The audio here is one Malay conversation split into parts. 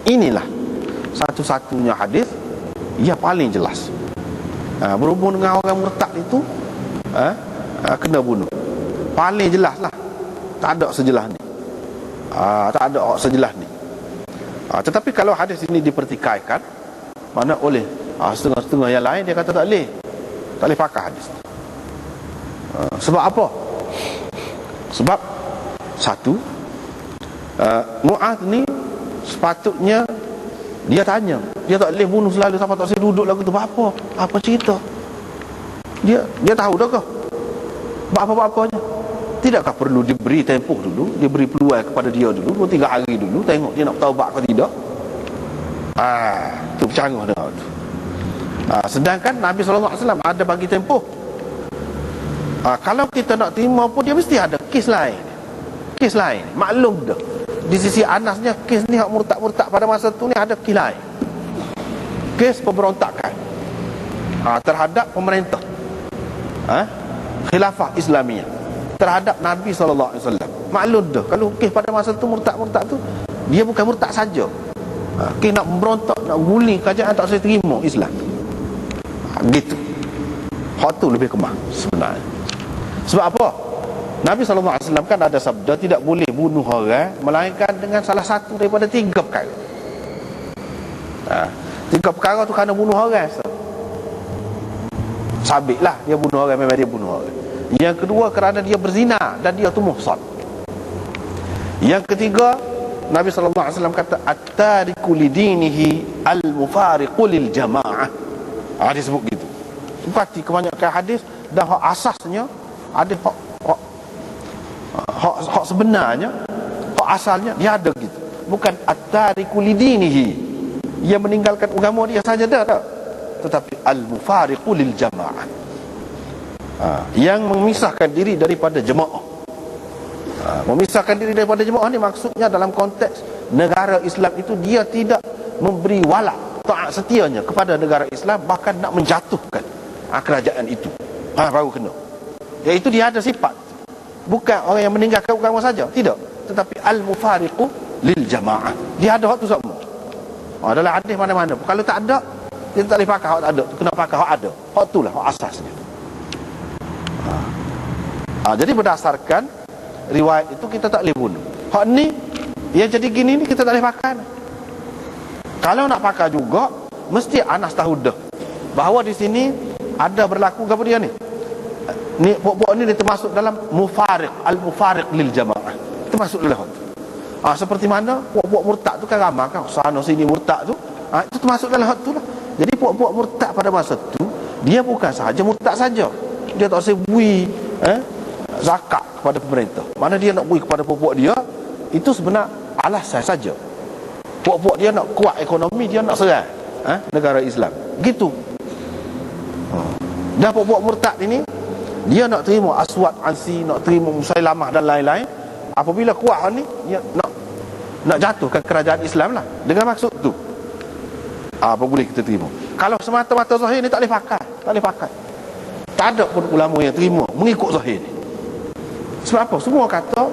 Inilah satu-satunya hadis yang paling jelas. Berhubung dengan orang murtad itu kena bunuh. Paling jelas lah. Tak ada sejelas ni. Tak ada sejelas ni. Tetapi kalau hadis ini dipertikaikan, mana oleh setengah-setengah yang lain, dia kata tak boleh pakai hadis. Sebab apa? Sebab satu, Mu'adh ni sepatutnya dia tanya, dia tak boleh bunuh selalu sampai tak boleh duduk lagu tu. Apa cerita? Dia tahu dah ke apa-apanya? Tidakkah perlu diberi tempoh dulu, diberi peluang kepada dia dulu 2-3 hari dulu, tengok dia nak taubat ke tidak? Tu bercanggah dah tu. Sedangkan Nabi SAW ada bagi tempoh. Kalau kita nak terima pun, dia mesti ada kes lain. Maklum dah, di sisi Anasnya kes ni hak murtad-murtad pada masa tu ni ada kes lain, kes pemberontakan terhadap pemerintah khilafah Islamiyah terhadap Nabi SAW. Maklum dah, kalau kes pada masa tu murtad-murtad tu, dia bukan murtad saja, kes nak memberontak, nak guling kerajaan, tak saya terima Islam. Gitu. Hak tu lebih kemah sebenarnya. Sebab apa? Nabi SAW kan ada sabda, tidak boleh bunuh orang melainkan dengan salah satu daripada 3 perkara. 3 perkara tu kerana bunuh orang, sabitlah dia bunuh orang, memang dia bunuh orang. Yang kedua, kerana dia berzina dan dia tu muhsan. Yang ketiga, Nabi SAW kata, at-tariku lidinihi al-mufariqu lil jamaah. Dia sebut gitu. Seperti kebanyakan hadis, dan hak asasnya ada, hak sebenarnya, hak asalnya dia ada gitu. Bukan at-tariku lidinihi, ia meninggalkan agama dia saja dah, tetapi al-mufariqu lil jamaah, yang memisahkan diri daripada jemaah. Memisahkan diri daripada jemaah ni maksudnya dalam konteks negara Islam itu, dia tidak memberi wala, taat setianya kepada negara Islam, bahkan nak menjatuhkan kerajaan itu. Baru kena. Iaitu dia ada sifat, bukan orang yang meninggalkan agama saja, tidak, tetapi al-mufariqu lil jamaah, dia ada hak tu semua. Dalam hadis mana-mana, kalau tak ada, dia tak boleh pakai hak tak ada, kena pakai hak ada. Hak tu lah hak asasnya. Jadi berdasarkan riwayat itu, kita tak boleh bunuh. Hak ni, dia jadi gini ni, kita tak boleh pakai. Kalau nak pakai juga, mesti Anas tahu dah bahawa di sini ada berlaku apa dia ni? Ni puak-puak ni dia termasuk dalam mufariq, al-mufariq lil jamaah. Termasuk dalam hal. Seperti mana puak-puak murtad tu kan ramai kan, sana sini murtad tu. Itu termasuk dalam hal tu lah. Jadi puak-puak murtad pada masa tu, dia bukan sahaja murtad saja. Dia tak usah bui zakat kepada pemerintah. Mana dia nak bui kepada puak-puak dia, itu sebenarnya alasan saja. Puak-puak dia nak kuat ekonomi, dia nak serang negara Islam. Gitu. Dan puak-puak murtad ini, dia nak terima Aswad Ansi, nak terima Musailamah dan lain-lain. Apabila kuat ni, dia nak jatuhkan kerajaan Islam lah, dengan maksud tu. Apa boleh kita terima? Kalau semata-mata zahir ni tak boleh pakai. Tak ada pun ulama yang terima mengikut zahir ni. Sebab apa? Semua kata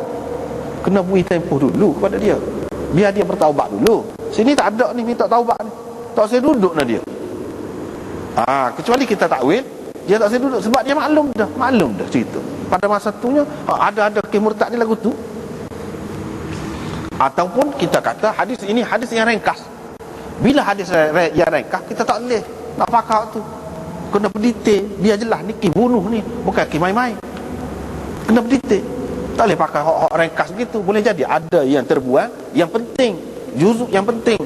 kena beri tempoh dulu kepada dia, biar dia bertaubat dulu. Sini tak ada ni minta taubat ni, tak usah duduk nak dia. Kecuali kita takwil, dia tak usah duduk sebab dia maklum dah cerita. Pada masa tunya ada kes murtad ni lagu tu. Ataupun kita kata hadis ini hadis yang ringkas. Bila hadis yang ringkas, kita tak boleh nak pakai tu, kena berdetail, biar jelas ni kes bunuh ni, bukan kes main-main. Kena berdetail, tak boleh pakai hak ringkas begitu. Boleh jadi ada yang terbuang, yang penting, juzuk yang penting,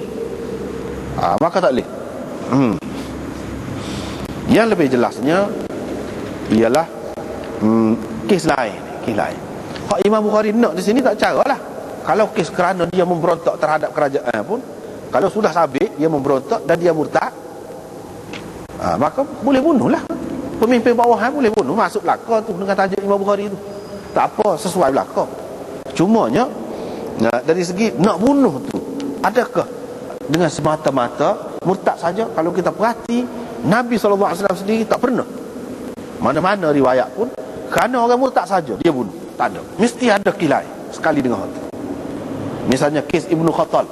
maka tak boleh. Yang lebih jelasnya ialah kes lain. Hak Imam Bukhari nak di sini tak caralah. Kalau kes kerana dia memberontak terhadap kerajaan pun, kalau sudah sabit dia memberontak dan dia murtad, maka boleh bunuhlah. Pemimpin bawahan boleh bunuh, masuk belaka tu dengan tajuk Imam Bukhari tu. Tak apa, sesuai belaka. Cumanya dari segi nak bunuh tu, adakah dengan semata-mata murtad saja? Kalau kita perhati, Nabi SAW sendiri tak pernah, mana-mana riwayat pun, kerana orang murtad saja dia bunuh. Tak ada. Mesti ada kilai sekali dengan hal tu. Misalnya kes Ibnu Khattal.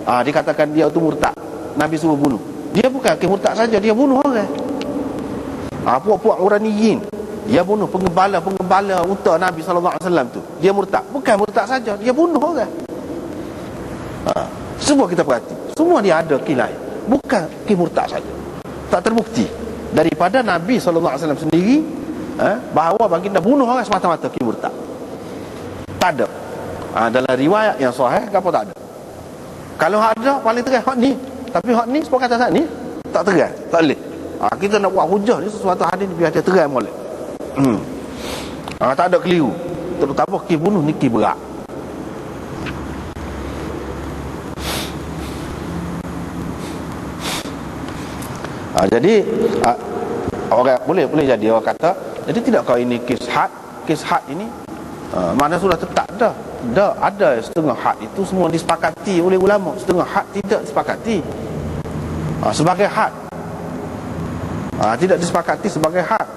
dikatakan dia itu murtad, Nabi suruh bunuh. Dia bukan murtad saja, dia bunuh orang. Puak-puak Uraniyin, dia bunuh penggembala unta Nabi SAW tu. Dia murtad. Bukan murtad saja, dia bunuh orang. Semua kita perhati, semua dia ada kilai. Bukan murtad saja. Tak terbukti daripada Nabi SAW sendiri bahawa baginda bunuh orang semata-mata murtad. Tak ada. Dalam riwayat yang sahih apa tak ada. Kalau ada paling terang hak ni. Tapi hak ni sepakatan saat ni tak terang, tak boleh. Kita nak buat hujah ni sesuatu hadis biar dia terang boleh. Tak ada keliru. Terutama bunuh ni berat. Jadi orang boleh jadi orang kata, jadi tidak kau ini kes had ini mana sudah tetap dah. Ada setengah had itu semua disepakati oleh ulama, setengah had tidak disepakati sebagai had. Tidak disepakati sebagai had.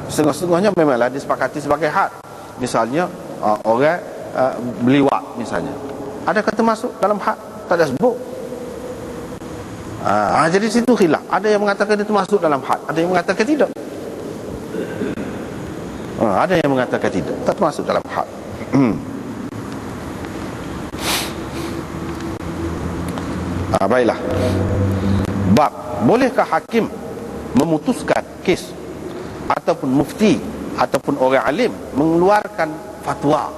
Setengah-setengahnya memanglah disepakati sebagai had. Misalnya orang beliwat misalnya, adakah termasuk dalam had? Tak ada sebut. Jadi situ khilaf. Ada yang mengatakan itu masuk dalam had, ada yang mengatakan tidak. Ada yang mengatakan tidak, tak masuk dalam had. Baiklah. Bab, bolehkah hakim memutuskan kes ataupun mufti ataupun orang alim mengeluarkan fatwa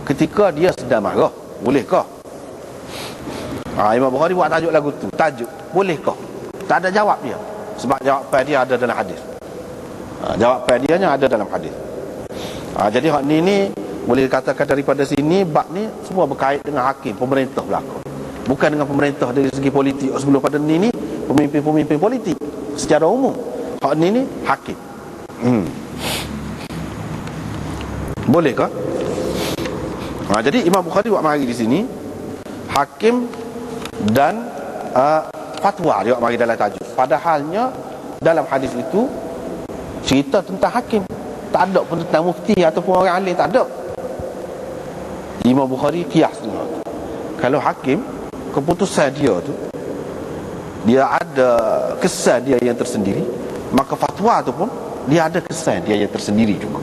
ketika dia sedang marah? Bolehkah? Imam Bukhari buat tajuk lagu tu, tajuk bolehkah? Tak ada jawab dia, sebab jawapan dia ada dalam hadis. Jawapan dia nya ada dalam hadis. Jadi hak ni boleh dikatakan daripada sini bab ni semua berkait dengan hakim, pemerintah belaka. Bukan dengan pemerintah dari segi politik. Sebelum pada ni pemimpin-pemimpin politik secara umum. Hak ni hakim. Bolehkah? Jadi Imam Bukhari buat mari di sini hakim dan fatwa dia buat mari dalam tajuk. Padahalnya dalam hadis itu cerita tentang hakim, tak ada pun tentang mufti ataupun orang alim, tak ada. Imam Bukhari kias dengan tu. Kalau hakim, keputusan dia tu dia ada kesan dia yang tersendiri, maka fatwa tu pun dia ada kesan dia yang tersendiri juga.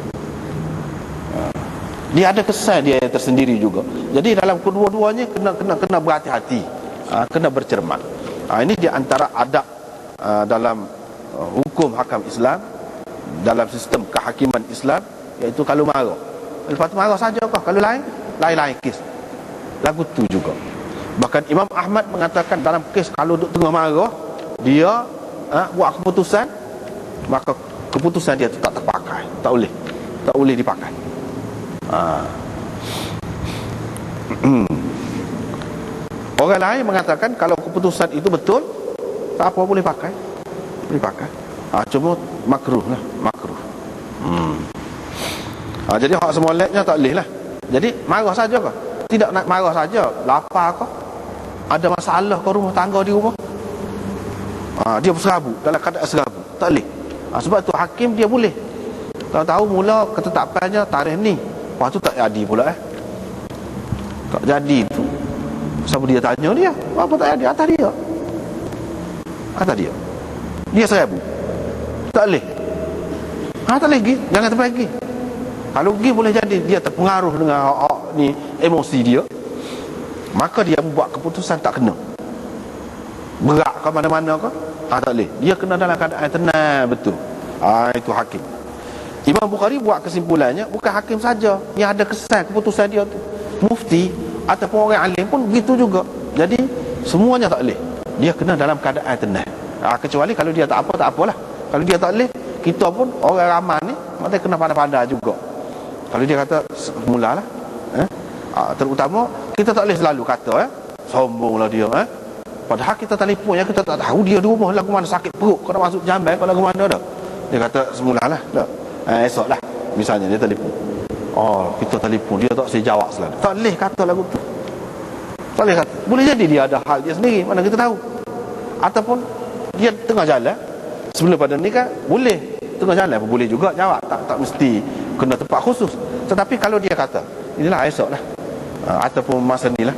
Dia ada kesan dia yang tersendiri juga. Jadi dalam kedua-duanya kena berhati-hati, kena bercermat. Ini di antara adab dalam hukum hakam Islam, dalam sistem kehakiman Islam, iaitu kalau marah, lepas tu marah saja kah? Kalau lain kes lagu tu juga. Bahkan Imam Ahmad mengatakan dalam kes kalau duk tengah marah dia buat keputusan, maka keputusan dia tu tak terpakai, tak boleh dipakai. Orang lain mengatakan kalau keputusan itu betul, tak apa, boleh pakai. Cuma makruh. Jadi hak semoleknya tak boleh lah. Jadi marah saja kah? Tidak nak marah saja, lapar kah? Ada masalah ke rumah tangga di rumah? Dia berserabut, dalam keadaan serabut, tak boleh. Sebab tu hakim dia boleh. Tahu mula ketetapannya tarikh ni, lepas tu tak jadi pula tak jadi tu. Siapa dia tanya dia? Apa tak jadi? Atas dia. Dia serabut. Tak boleh. Tak boleh pergi, jangan terpergi. Kalau pergi boleh jadi dia terpengaruh dengan ni emosi dia, maka dia membuat keputusan tak kena. Berak ke mana-mana ke? Tak boleh. Dia kena dalam keadaan tenang betul. Itu hakim. Imam Bukhari buat kesimpulannya, bukan hakim saja yang ada kesan keputusan dia tu, mufti ataupun orang alim pun begitu juga. Jadi semuanya tak boleh. Dia kena dalam keadaan tenang. Kecuali kalau dia tak apalah. Kalau dia tak boleh, kita pun orang ramai ni mesti kena pandai-pandai juga. Kalau dia kata mulalah, terutama kita tak boleh selalu kata sombonglah dia, padahal kita telefon yang kita tak tahu dia di rumah lagu mana, sakit perut kau nak masuk jamban kau lagu mana dah. Dia kata semulalah dah. Esoklah misalnya dia telefon. Kita telefon dia tak saya jawab selalu. Tak boleh kata lagu tu. Tak boleh kata. Boleh jadi dia ada hal dia sendiri, mana kita tahu. Ataupun dia tengah jalan, sebelum pada ni kan boleh tengah jalan pun boleh juga jawab, tak mesti kena tempat khusus. Tetapi kalau dia kata inilah esoklah ataupun masa ni lah,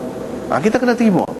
kita kena terima.